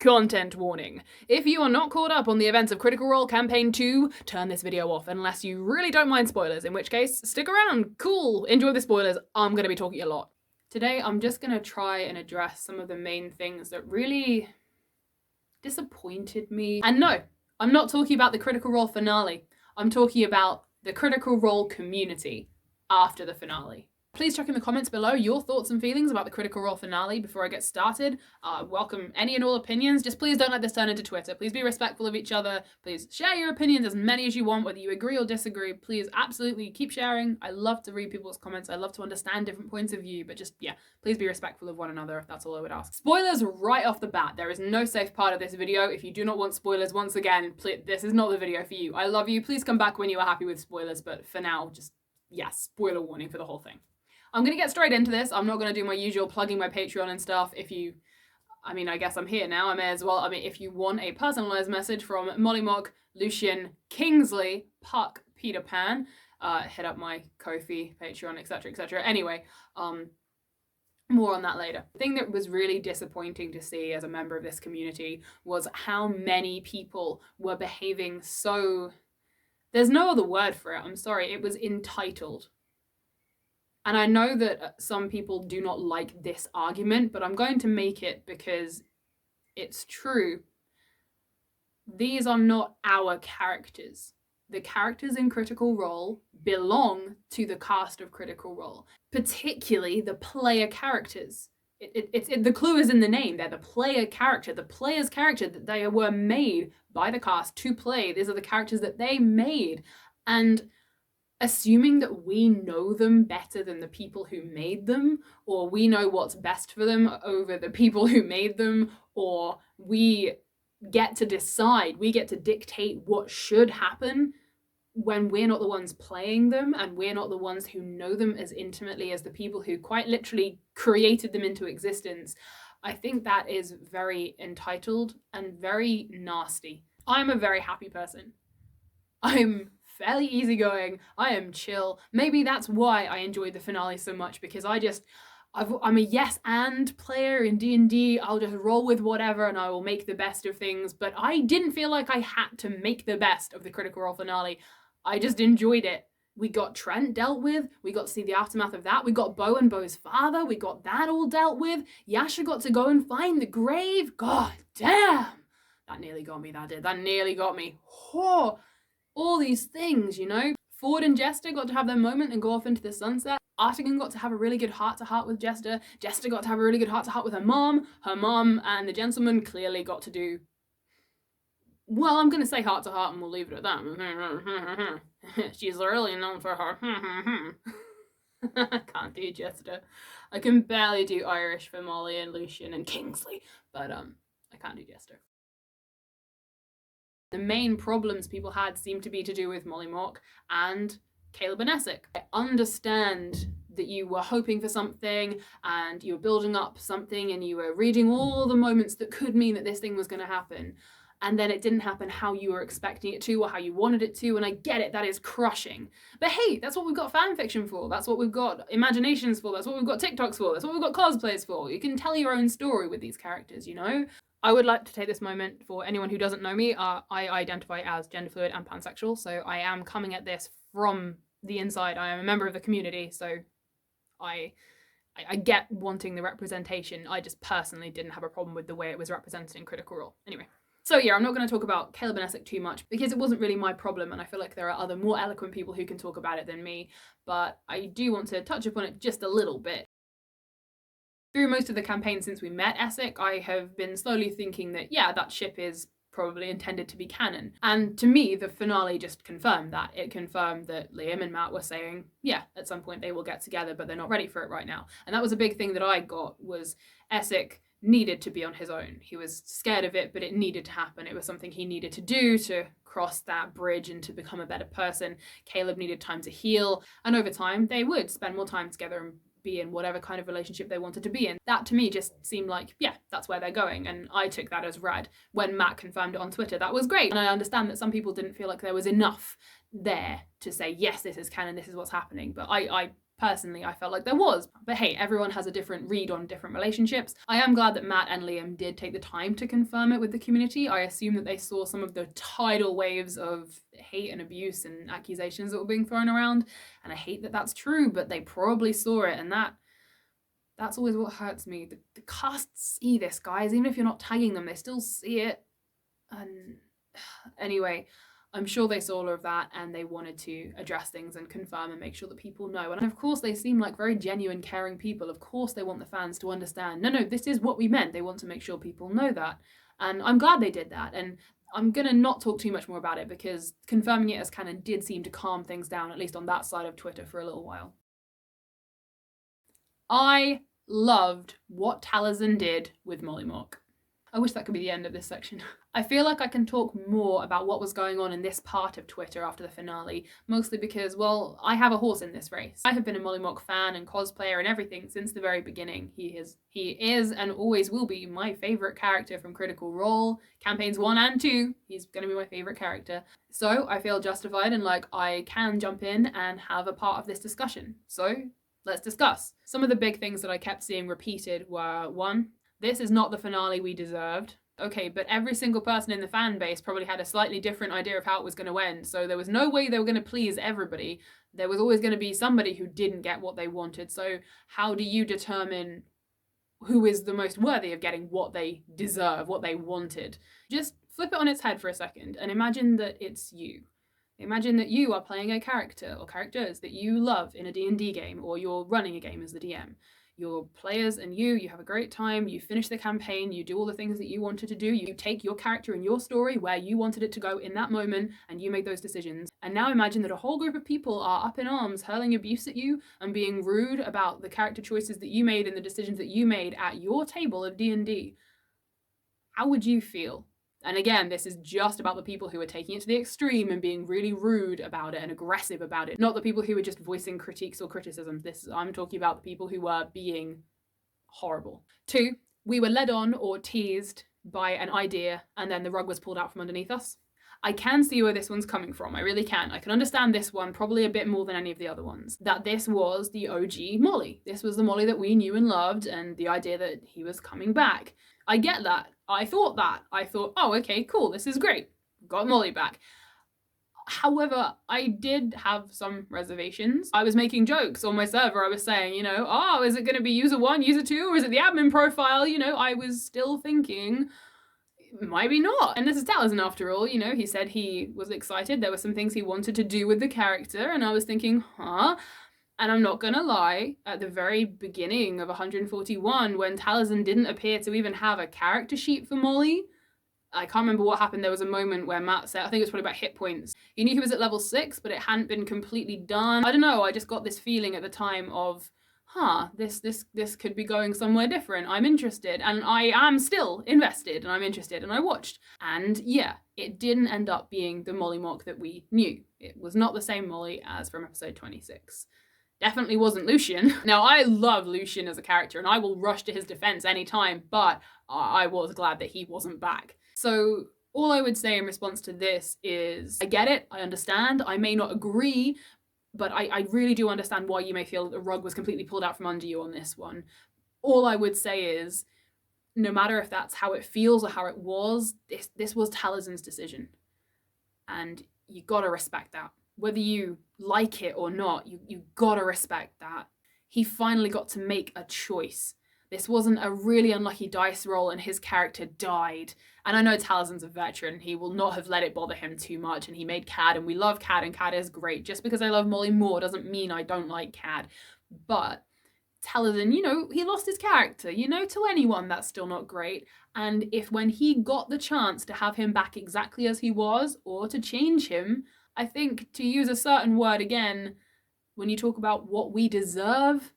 Content warning. If you are not caught up on the events of Critical Role Campaign 2, turn this video off unless you really don't mind spoilers, in which case, stick around, cool, enjoy the spoilers, I'm gonna be talking a lot. Today, I'm just gonna try and address some of the main things that really disappointed me. And no, I'm not talking about the Critical Role finale. I'm talking about the Critical Role community after the finale. Please check in the comments below your thoughts and feelings about the Critical Role finale before I get started. Welcome any and all opinions. Just please don't let this turn into Twitter. Please be respectful of each other. Please share your opinions, as many as you want, whether you agree or disagree. Please absolutely keep sharing. I love to read people's comments. I love to understand different points of view, but just, yeah, please be respectful of one another. That's all I would ask. Spoilers right off the bat. There is no safe part of this video. If you do not want spoilers, once again, this is not the video for you. I love you. Please come back when you are happy with spoilers, but for now, just, yeah, spoiler warning for the whole thing. I'm gonna get straight into this. I'm not gonna do my usual plugging my Patreon and stuff. I guess I'm here now, I may as well. If you want a personalized message from Mollymauk, Lucien, Kingsley, Puck, Peter Pan, hit up my Ko-fi, Patreon, etc, etc. Anyway, more on that later. The thing that was really disappointing to see as a member of this community was how many people were behaving so... There's no other word for it, I'm sorry, it was entitled. And I know that some people do not like this argument, but I'm going to make it because it's true. These are not our characters. The characters in Critical Role belong to the cast of Critical Role, particularly the player characters. The clue is in the name. They're the player character, the player's character that they were made by the cast to play. These are the characters that they made. And assuming that we know them better than the people who made them, or we know what's best for them over the people who made them, or we get to decide, we get to dictate what should happen when we're not the ones playing them and we're not the ones who know them as intimately as the people who quite literally created them into existence. I think that is very entitled and very nasty. I'm a very happy person. I'm fairly easygoing, I am chill. Maybe that's why I enjoyed the finale so much, because I'm a yes and player in D&D. I'll just roll with whatever and I will make the best of things, but I didn't feel like I had to make the best of the Critical Role finale. I just enjoyed it. We got Trent dealt with, we got to see the aftermath of that, we got Bo and Bo's father, we got that all dealt with, Yasha got to go and find the grave, god damn! That nearly got me, that did, that nearly got me. Oh, all these things, you know? Ford and Jester got to have their moment and go off into the sunset. Artigan got to have a really good heart-to-heart with Jester. Jester got to have a really good heart-to-heart with her mom. Her mom and the gentleman clearly got to do... Well, I'm going to say heart-to-heart and we'll leave it at that. She's really known for her. I can't do Jester. I can barely do Irish for Molly and Lucien and Kingsley, but I can't do Jester. The main problems people had seemed to be to do with Mollymauk and Caleb and Essek. I understand that you were hoping for something and you were building up something and you were reading all the moments that could mean that this thing was going to happen, and then it didn't happen how you were expecting it to or how you wanted it to, and I get it, that is crushing. But hey, that's what we've got fanfiction for, that's what we've got imaginations for, that's what we've got TikToks for, that's what we've got cosplays for. You can tell your own story with these characters, you know? I would like to take this moment for anyone who doesn't know me. I identify as gender fluid and pansexual, so I am coming at this from the inside. I am a member of the community, so I get wanting the representation. I just personally didn't have a problem with the way it was represented in Critical Role. Anyway, so yeah, I'm not going to talk about Caleb and Essek too much because it wasn't really my problem, and I feel like there are other more eloquent people who can talk about it than me, but I do want to touch upon it just a little bit. Through most of the campaign since we met Essek, I have been slowly thinking that, yeah, that ship is probably intended to be canon. And to me, the finale just confirmed that. It confirmed that Liam and Matt were saying, yeah, at some point they will get together, but they're not ready for it right now. And that was a big thing that I got, was Essek needed to be on his own. He was scared of it, but it needed to happen. It was something he needed to do to cross that bridge and to become a better person. Caleb needed time to heal. And over time, they would spend more time together and be in whatever kind of relationship they wanted to be in. That to me just seemed like, yeah, that's where they're going, and I took that as rad. When Matt confirmed it on Twitter, that was great, and I understand that some people didn't feel like there was enough there to say, yes, this is canon, this is what's happening, but I Personally, I felt like there was. But hey, everyone has a different read on different relationships. I am glad that Matt and Liam did take the time to confirm it with the community. I assume that they saw some of the tidal waves of hate and abuse and accusations that were being thrown around. And I hate that that's true, but they probably saw it, and that's always what hurts me. The cast see this, guys. Even if you're not tagging them, they still see it. And anyway, I'm sure they saw all of that and they wanted to address things and confirm and make sure that people know. And of course, they seem like very genuine, caring people. Of course, they want the fans to understand, no, this is what we meant. They want to make sure people know that. And I'm glad they did that. And I'm going to not talk too much more about it because confirming it as canon did seem to calm things down, at least on that side of Twitter for a little while. I loved what Taliesin did with Mollymauk. I wish that could be the end of this section. I feel like I can talk more about what was going on in this part of Twitter after the finale, mostly because, well, I have a horse in this race. I have been a Mollymauk fan and cosplayer and everything since the very beginning. He is and always will be my favourite character from Critical Role, campaigns 1 and 2. He's going to be my favourite character. So I feel justified and like I can jump in and have a part of this discussion. So let's discuss. Some of the big things that I kept seeing repeated were, 1, this is not the finale we deserved. Okay, but every single person in the fan base probably had a slightly different idea of how it was going to end, so there was no way they were going to please everybody. There was always going to be somebody who didn't get what they wanted, so how do you determine who is the most worthy of getting what they deserve, what they wanted? Just flip it on its head for a second and imagine that it's you. Imagine that you are playing a character or characters that you love in a D&D game, or you're running a game as the DM. Your players and you have a great time, you finish the campaign, you do all the things that you wanted to do, you take your character and your story where you wanted it to go in that moment, and you make those decisions. And now imagine that a whole group of people are up in arms, hurling abuse at you and being rude about the character choices that you made and the decisions that you made at your table of D&D. How would you feel? And again, this is just about the people who are taking it to the extreme and being really rude about it and aggressive about it, not the people who are just voicing critiques or criticisms. I'm talking about the people who were being horrible. 2, we were led on or teased by an idea and then the rug was pulled out from underneath us. I can see where this one's coming from. I really can. I can understand this one probably a bit more than any of the other ones. That this was the OG Molly. This was the Molly that we knew and loved, and the idea that he was coming back. I get that. I thought, oh, okay, cool, this is great. Got Molly back. However, I did have some reservations. I was making jokes on my server. I was saying, oh, is it going to be user 1, user 2, or is it the admin profile? I was still thinking, maybe not. And this is Taliesin after all, he said he was excited. There were some things he wanted to do with the character, and I was thinking, huh? And I'm not gonna lie, at the very beginning of 141, when Taliesin didn't appear to even have a character sheet for Molly, I can't remember what happened. There was a moment where Matt said, I think it was probably about hit points. He knew he was at level 6, but it hadn't been completely done. I don't know, I just got this feeling at the time of, this could be going somewhere different. I'm interested, and I am still invested, and I'm interested, and I watched. And yeah, it didn't end up being the Mollymauk that we knew. It was not the same Molly as from episode 26. Definitely wasn't Lucien. Now, I love Lucien as a character, and I will rush to his defense anytime, but I was glad that he wasn't back. So all I would say in response to this is, I get it, I understand, I may not agree, but I really do understand why you may feel that the rug was completely pulled out from under you on this one. All I would say is, no matter if that's how it feels or how it was, this was Taliesin's decision. And you gotta respect that. Whether you like it or not, you gotta respect that. He finally got to make a choice. This wasn't a really unlucky dice roll and his character died. And I know Taliesin's a veteran. He will not have let it bother him too much. And he made Cad, and we love Cad, and Cad is great. Just because I love Molly more doesn't mean I don't like Cad. But Taliesin, he lost his character. To anyone, that's still not great. And if when he got the chance to have him back exactly as he was, or to change him, I think, to use a certain word again, when you talk about what we deserve,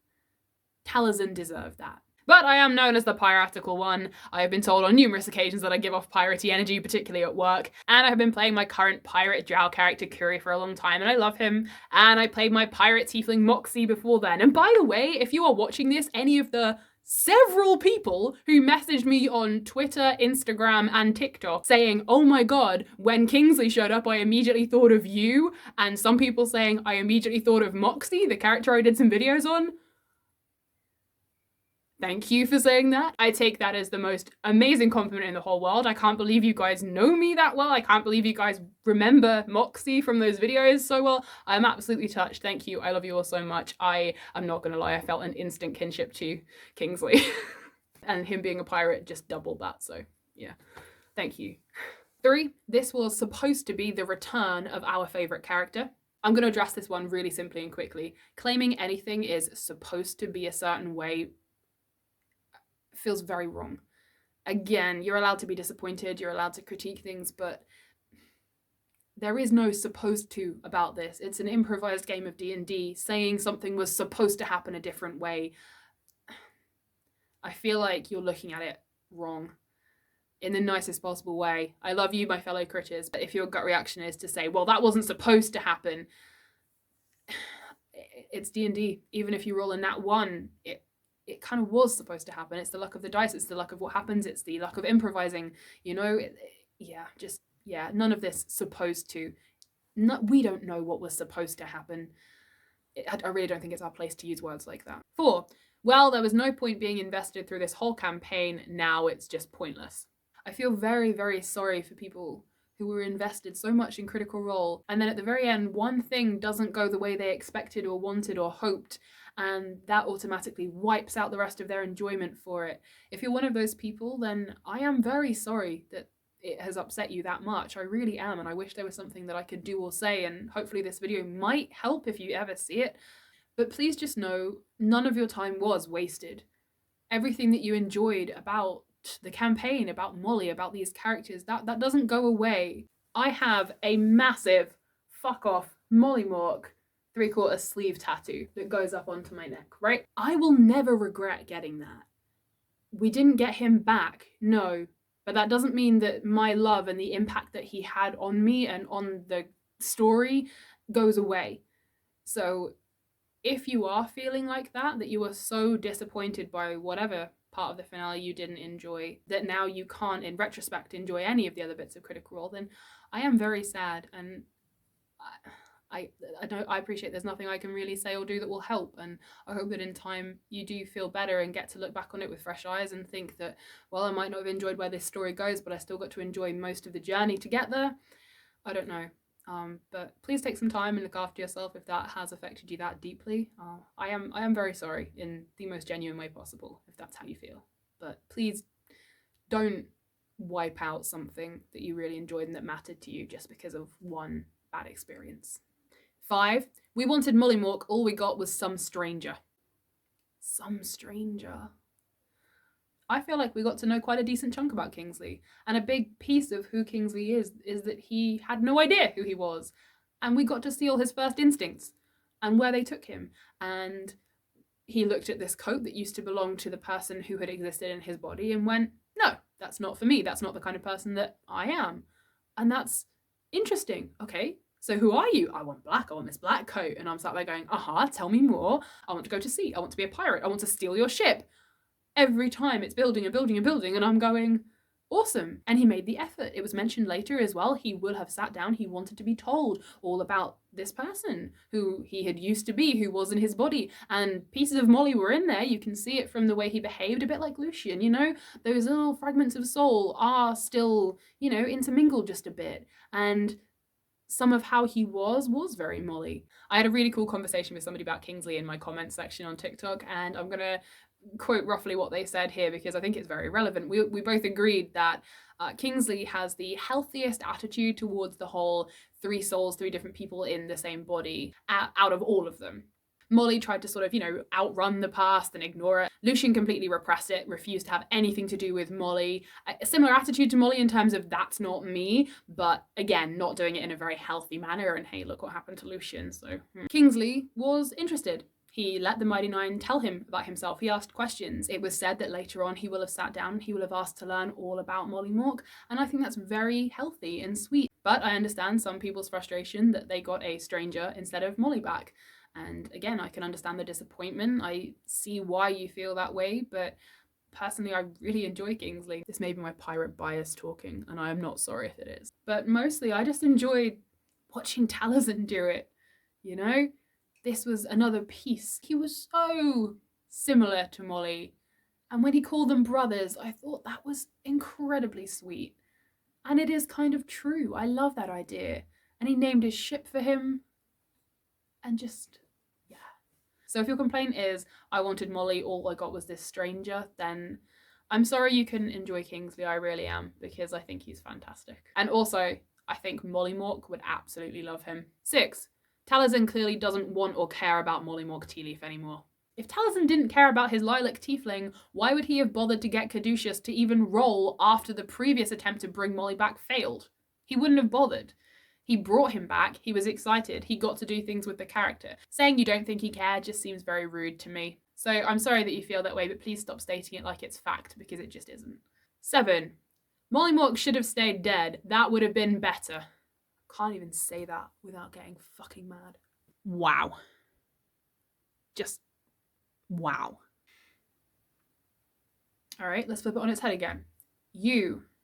Taliesin deserved that. But I am known as the piratical one. I have been told on numerous occasions that I give off piratey energy, particularly at work. And I have been playing my current pirate drow character, Curie, for a long time, and I love him. And I played my pirate tiefling, Moxie, before then. And by the way, if you are watching this, any of the several people who messaged me on Twitter, Instagram, and TikTok saying, oh my god, when Kingsley showed up, I immediately thought of you. And some people saying, I immediately thought of Moxie, the character I did some videos on. Thank you for saying that. I take that as the most amazing compliment in the whole world. I can't believe you guys know me that well. I can't believe you guys remember Moxie from those videos so well. I'm absolutely touched. Thank you. I love you all so much. I'm not gonna lie, I felt an instant kinship to Kingsley. And him being a pirate just doubled that, so yeah. Thank you. 3, this was supposed to be the return of our favorite character. I'm going to address this one really simply and quickly. Claiming anything is supposed to be a certain way feels very wrong. Again, you're allowed to be disappointed, you're allowed to critique things, but there is no supposed to about this. It's an improvised game of D&D. Saying something was supposed to happen a different way, I feel like you're looking at it wrong. In the nicest possible way. I love you, my fellow critters, but if your gut reaction is to say, well, that wasn't supposed to happen, it's D&D. Even if you roll a nat 1, it kind of was supposed to happen. It's the luck of the dice, it's the luck of what happens, it's the luck of improvising, you know? None of this supposed to. We don't know what was supposed to happen. I really don't think it's our place to use words like that. 4, well, there was no point being invested through this whole campaign, now it's just pointless. I feel very, very sorry for people who were invested so much in Critical Role, and then at the very end, one thing doesn't go the way they expected or wanted or hoped, and that automatically wipes out the rest of their enjoyment for it. If you're one of those people, then I am very sorry that it has upset you that much. I really am, and I wish there was something that I could do or say, and hopefully this video might help if you ever see it. But please just know, none of your time was wasted. Everything that you enjoyed about the campaign, about Molly, about these characters, that doesn't go away. I have a massive fuck off Mollymauk 3/4 sleeve tattoo that goes up onto my neck, right? I will never regret getting that. We didn't get him back, no, but that doesn't mean that my love and the impact that he had on me and on the story goes away. So if you are feeling like that you are so disappointed by whatever part of the finale you didn't enjoy, that now you can't, in retrospect, enjoy any of the other bits of Critical Role, then I am very sad, and I appreciate there's nothing I can really say or do that will help, and I hope that in time you do feel better and get to look back on it with fresh eyes and think that, well, I might not have enjoyed where this story goes, but I still got to enjoy most of the journey to get there. I don't know. But please take some time and look after yourself if that has affected you that deeply. I am very sorry in the most genuine way possible if that's how you feel. But please don't wipe out something that you really enjoyed and that mattered to you just because of one bad experience. 5, we wanted Mollymauk, all we got was some stranger. Some stranger. I feel like we got to know quite a decent chunk about Kingsley, and a big piece of who Kingsley is that he had no idea who he was, and we got to see all his first instincts and where they took him, and he looked at this coat that used to belong to the person who had existed in his body and went, no, that's not for me, that's not the kind of person that I am, and that's interesting. Okay, so who are you? I want black, I want this black coat, and I'm sat there going, tell me more, I want to go to sea, I want to be a pirate, I want to steal your ship. Every time it's building and building and building, and I'm going, awesome. And he made the effort. It was mentioned later as well. He would have sat down. He wanted to be told all about this person who he had used to be, who was in his body. And pieces of Molly were in there. You can see it from the way he behaved, a bit like Lucien, you know? Those little fragments of soul are still, you know, intermingled just a bit. And some of how he was very Molly. I had a really cool conversation with somebody about Kingsley in my comments section on TikTok, and I'm going to quote roughly what they said here because I think it's very relevant. We both agreed that Kingsley has the healthiest attitude towards the whole 3 souls, 3 different people in the same body out of all of them. Molly tried to sort of, you know, outrun the past and ignore it. Lucien completely repressed it, refused to have anything to do with Molly. A similar attitude to Molly in terms of that's not me, but again, not doing it in a very healthy manner, and hey, look what happened to Lucien. So Kingsley was interested. He let the Mighty Nine tell him about himself. He asked questions. It was said that later on he will have sat down and he will have asked to learn all about Mollymauk, and I think that's very healthy and sweet. But I understand some people's frustration that they got a stranger instead of Molly back. And again, I can understand the disappointment. I see why you feel that way, but personally, I really enjoy Kingsley. This may be my pirate bias talking, and I am not sorry if it is. But mostly, I just enjoyed watching Taliesin do it, you know? This was another piece. He was so similar to Molly. And when he called them brothers, I thought that was incredibly sweet. And it is kind of true. I love that idea. And he named his ship for him. And just, yeah. So if your complaint is, I wanted Molly, all I got was this stranger, then I'm sorry you couldn't enjoy Kingsley, I really am, because I think he's fantastic. And also, I think Mollymauk would absolutely love him. 6. Taliesin clearly doesn't want or care about Mollymauk Tea Leaf anymore. If Taliesin didn't care about his lilac tiefling, why would he have bothered to get Caduceus to even roll after the previous attempt to bring Molly back failed? He wouldn't have bothered. He brought him back, he was excited, he got to do things with the character. Saying you don't think he cared just seems very rude to me. So I'm sorry that you feel that way, but please stop stating it like it's fact, because it just isn't. 7. Mollymauk should have stayed dead. That would have been better. Can't even say that without getting fucking mad. Wow. Just wow. All right, let's flip it on its head again.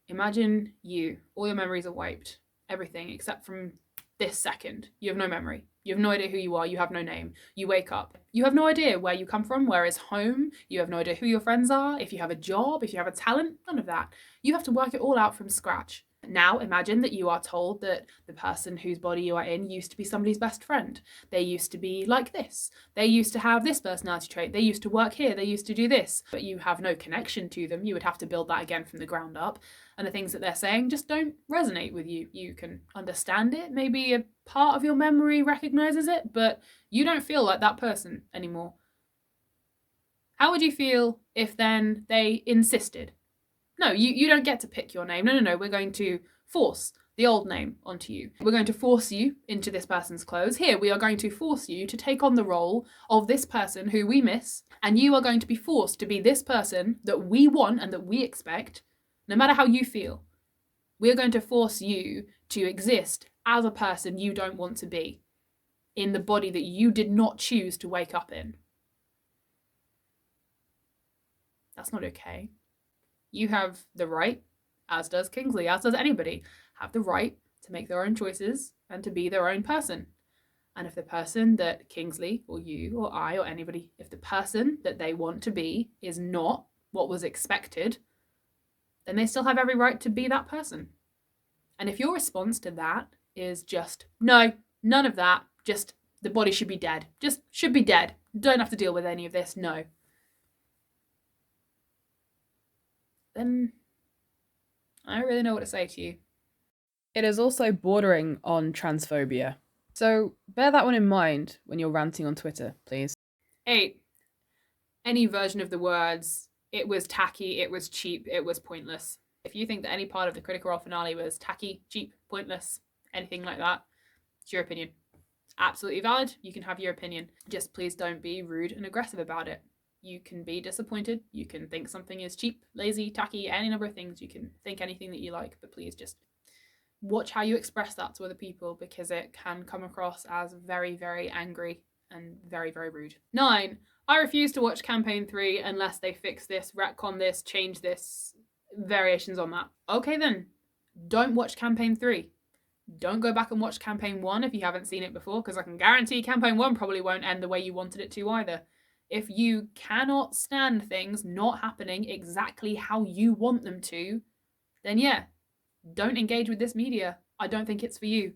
Imagine you. All your memories are wiped. Everything except from this second. You have no memory. You have no idea who you are. You have no name. You wake up. You have no idea where you come from, where is home. You have no idea who your friends are, if you have a job, if you have a talent, none of that. You have to work it all out from scratch. Now imagine that you are told that the person whose body you are in used to be somebody's best friend. They used to be like this. They used to have this personality trait. They used to work here. They used to do this. But you have no connection to them. You would have to build that again from the ground up. And the things that they're saying just don't resonate with you. You can understand it. Maybe a part of your memory recognizes it, but you don't feel like that person anymore. How would you feel if then they insisted? No, you don't get to pick your name. No, we're going to force the old name onto you. We're going to force you into this person's clothes. Here, we are going to force you to take on the role of this person who we miss, and you are going to be forced to be this person that we want and that we expect, no matter how you feel. We're going to force you to exist as a person you don't want to be, in the body that you did not choose to wake up in. That's not okay. You have the right, as does Kingsley, as does anybody, have the right to make their own choices and to be their own person. And if the person that Kingsley or you or I or anybody, if the person that they want to be is not what was expected, then they still have every right to be that person. And if your response to that is just, no, none of that, just the body should be dead, just should be dead, don't have to deal with any of this, no. Then I don't really know what to say to you. It is also bordering on transphobia. So bear that one in mind when you're ranting on Twitter, please. 8. Any version of the words, it was tacky, it was cheap, it was pointless. If you think that any part of the Critical Role finale was tacky, cheap, pointless, anything like that, it's your opinion. It's absolutely valid. You can have your opinion. Just please don't be rude and aggressive about it. You can be disappointed. You can think something is cheap, lazy, tacky, any number of things. You can think anything that you like, but please just watch how you express that to other people, because it can come across as very, very angry and very, very rude. 9. I refuse to watch campaign 3 unless they fix this, retcon this, change this, variations on that. Okay then, don't watch campaign 3. Don't go back and watch campaign 1 if you haven't seen it before, because I can guarantee campaign 1 probably won't end the way you wanted it to either. If you cannot stand things not happening exactly how you want them to, then yeah, don't engage with this media. I don't think it's for you.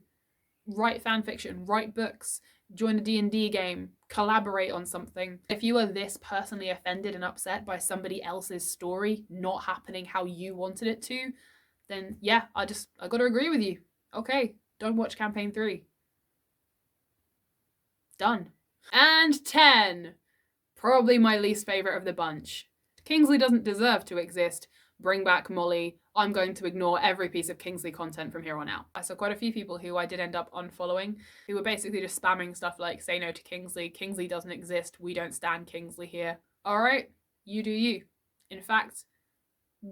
Write fan fiction, write books, join a D&D game, collaborate on something. If you are this personally offended and upset by somebody else's story not happening how you wanted it to, then yeah, I gotta agree with you. Okay, don't watch campaign 3. Done. And 10. Probably my least favourite of the bunch. Kingsley doesn't deserve to exist. Bring back Molly. I'm going to ignore every piece of Kingsley content from here on out. I saw quite a few people who I did end up unfollowing who were basically just spamming stuff like, say no to Kingsley, Kingsley doesn't exist, we don't stand Kingsley here. Alright, you do you. In fact,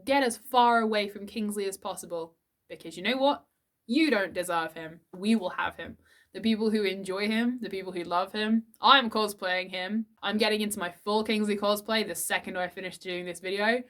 get as far away from Kingsley as possible, because you know what? You don't deserve him. We will have him. the people who enjoy him, the people who love him. I'm cosplaying him. I'm getting into my full Kingsley cosplay the second I finish doing this video.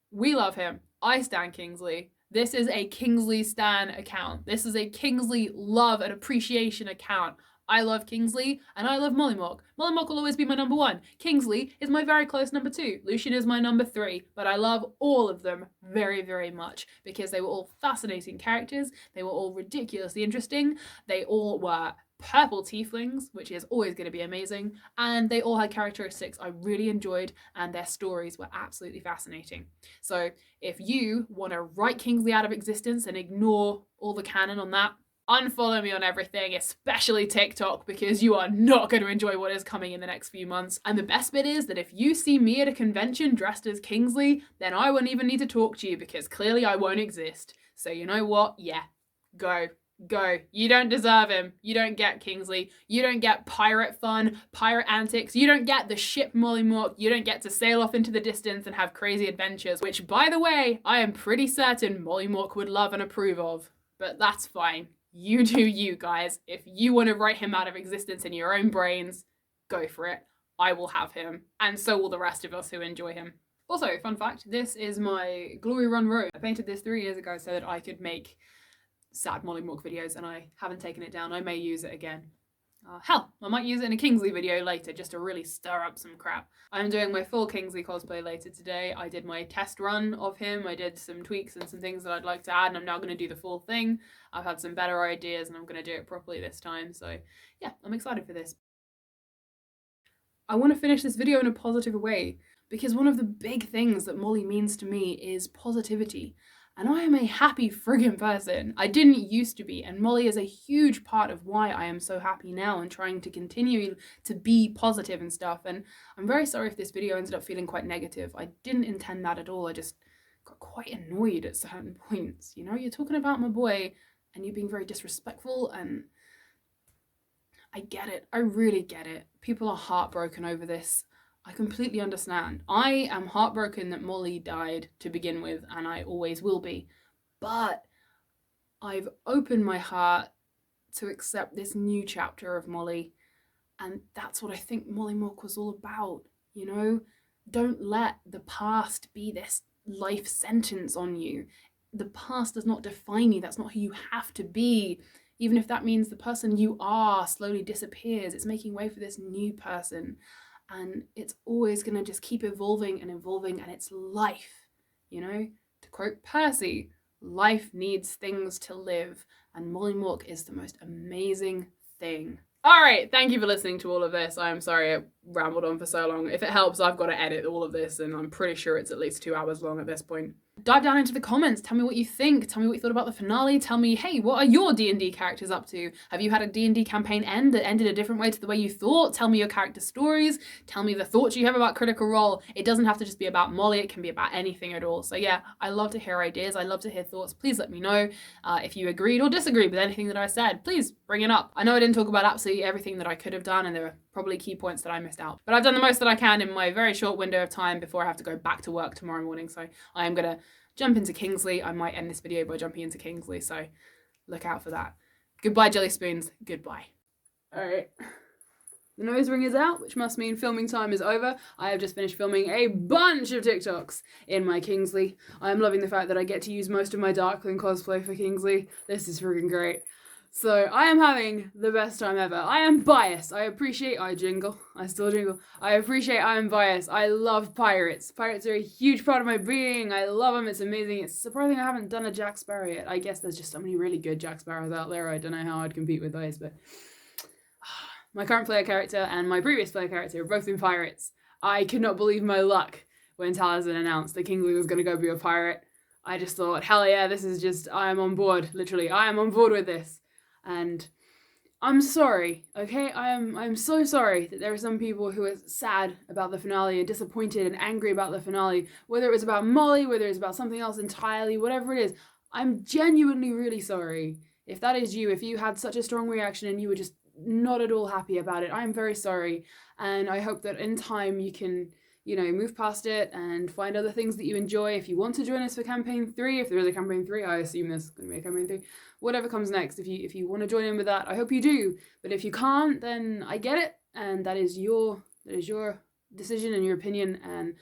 We love him. I stan Kingsley. This is a Kingsley stan account. This is a Kingsley love and appreciation account. I love Kingsley and I love Mollymauk. Mollymauk will always be my number 1. Kingsley is my very close number 2. Lucien is my number 3. But I love all of them very, very much because they were all fascinating characters. They were all ridiculously interesting. They all were purple tieflings, which is always going to be amazing. And they all had characteristics I really enjoyed and their stories were absolutely fascinating. So if you want to write Kingsley out of existence and ignore all the canon on that, unfollow me on everything, especially TikTok, because you are not going to enjoy what is coming in the next few months. And the best bit is that if you see me at a convention dressed as Kingsley, then I won't even need to talk to you because clearly I won't exist. So you know what? Yeah, go. You don't deserve him. You don't get Kingsley. You don't get pirate fun, pirate antics. You don't get the ship Mollymauk. You don't get to sail off into the distance and have crazy adventures, which, by the way, I am pretty certain Mollymauk would love and approve of. But that's fine. You do you, guys. If you want to write him out of existence in your own brains, go for it. I will have him. And so will the rest of us who enjoy him. Also, fun fact, this is my Glory Run robe. I painted this 3 years ago so that I could make sad Mollymauk videos, and I haven't taken it down. I may use it again. Hell, I might use it in a Kingsley video later just to really stir up some crap. I'm doing my full Kingsley cosplay later today. I did my test run of him. I did some tweaks and some things that I'd like to add, and I'm now going to do the full thing. I've had some better ideas and I'm going to do it properly this time. So yeah, I'm excited for this. I want to finish this video in a positive way because one of the big things that Molly means to me is positivity. And I am a happy friggin' person. I didn't used to be, and Molly is a huge part of why I am so happy now and trying to continue to be positive and stuff. And I'm very sorry if this video ended up feeling quite negative. I didn't intend that at all. I just got quite annoyed at certain points. You know, you're talking about my boy and you're being very disrespectful, and I get it. I really get it. People are heartbroken over this. I completely understand. I am heartbroken that Molly died to begin with, and I always will be. But I've opened my heart to accept this new chapter of Molly, and that's what I think Mollymauk was all about, you know? Don't let the past be this life sentence on you. The past does not define you. That's not who you have to be. Even if that means the person you are slowly disappears, it's making way for this new person. And it's always going to just keep evolving, and it's life, you know? To quote Percy, life needs things to live, and Mollymauk is the most amazing thing. Alright, thank you for listening to all of this. I'm sorry I rambled on for so long. If it helps, I've got to edit all of this, and I'm pretty sure it's at least 2 hours long at this point. Dive down into the comments, tell me what you think, tell me what you thought about the finale, tell me, hey, what are your D&D characters up to? Have you had a D&D campaign end that ended a different way to the way you thought? Tell me your character stories, tell me the thoughts you have about Critical Role. It doesn't have to just be about Molly, it can be about anything at all. So yeah, I love to hear ideas, I love to hear thoughts. Please let me know if you agreed or disagreed with anything that I said. Please bring it up. I know I didn't talk about absolutely everything that I could have done, and there are probably key points that I missed out. But I've done the most that I can in my very short window of time before I have to go back to work tomorrow morning. So I am going to jump into Kingsley. I might end this video by jumping into Kingsley, so look out for that. Goodbye, Jellyspoons. Goodbye. Alright. The nose ring is out, which must mean filming time is over. I have just finished filming a bunch of TikToks in my Kingsley. I am loving the fact that I get to use most of my Darkling cosplay for Kingsley. This is freaking great. So I am having the best time ever. I am biased. I appreciate, I still jingle. I appreciate I am biased. I love pirates. Pirates are a huge part of my being. I love them. It's amazing. It's surprising I haven't done a Jack Sparrow yet. I guess there's just so many really good Jack Sparrows out there. I don't know how I'd compete with those, but my current player character and my previous player character have both been pirates. I could not believe my luck when Taliesin announced that Kingsley was going to go be a pirate. I just thought, hell yeah, this is just, I am on board. Literally, I am on board with this. And I'm sorry, okay? I'm so sorry that there are some people who are sad about the finale and disappointed and angry about the finale, whether it was about Molly, whether it's about something else entirely, whatever it is. I'm genuinely really sorry. If that is you, if you had such a strong reaction and you were just not at all happy about it, I'm very sorry. And I hope that in time you can you know, move past it and find other things that you enjoy. If you want to join us for campaign 3, if there is a campaign 3, I assume there's going to be a campaign 3. Whatever comes next, if you want to join in with that, I hope you do. But if you can't, then I get it, and that is your decision and your opinion. And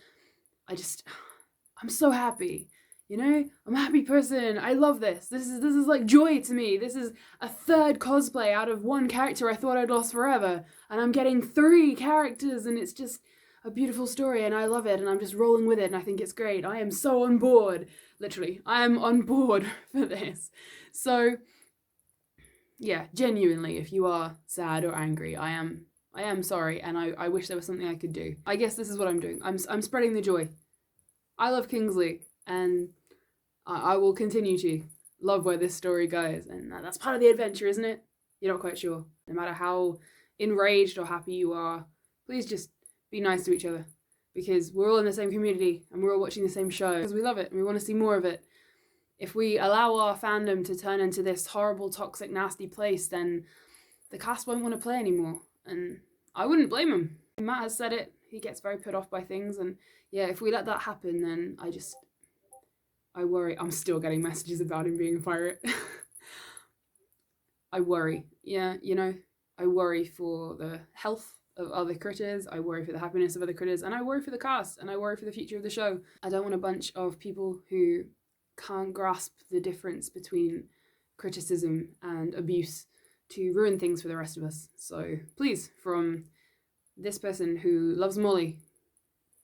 I'm so happy. You know, I'm a happy person. I love this. This is like joy to me. This is a 3rd cosplay out of 1 character I thought I'd lost forever, and I'm getting 3 characters, and it's just a beautiful story, and I love it, and I'm just rolling with it, and I think it's great. I am so on board. Literally, I am on board for this. So, yeah, genuinely, if you are sad or angry, I am sorry, and I wish there was something I could do. I guess this is what I'm doing. I'm spreading the joy. I love Kingsley, and I will continue to love where this story goes, and that's part of the adventure, isn't it? You're not quite sure. No matter how enraged or happy you are, please just be nice to each other, because we're all in the same community and we're all watching the same show because we love it and we want to see more of it. If we allow our fandom to turn into this horrible, toxic, nasty place, then the cast won't want to play anymore, and I wouldn't blame him. Matt has said it. He gets very put off by things, and yeah, if we let that happen, then I worry. I'm still getting messages about him being a pirate. I worry. Yeah, you know, I worry for the health of other critters, I worry for the happiness of other critters, and I worry for the cast, and I worry for the future of the show. I don't want a bunch of people who can't grasp the difference between criticism and abuse to ruin things for the rest of us. So please, from this person who loves Molly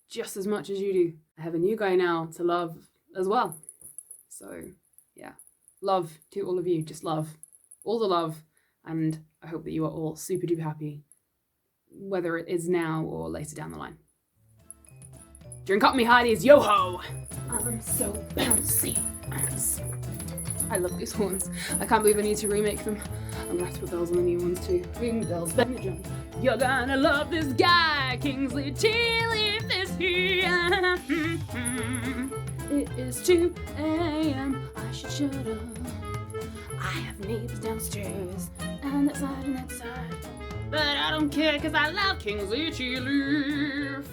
just as much as you do, I have a new guy now to love as well. So yeah, love to all of you, just love, all the love, and I hope that you are all super duper happy, whether it is now or later down the line. Drink up me hearties, yo-ho! I'm so bouncy. I love these horns. I can't believe I need to remake them. I'm gonna have to put bells on the new ones too. Ring bells, bend the drum. You're gonna love this guy, Kingsley Tea-Leaf is here. It is 2 a.m. I should shut up. I have neighbors downstairs, and that side and that side. But I don't care, cause I love Kingsley Tea-Leaf.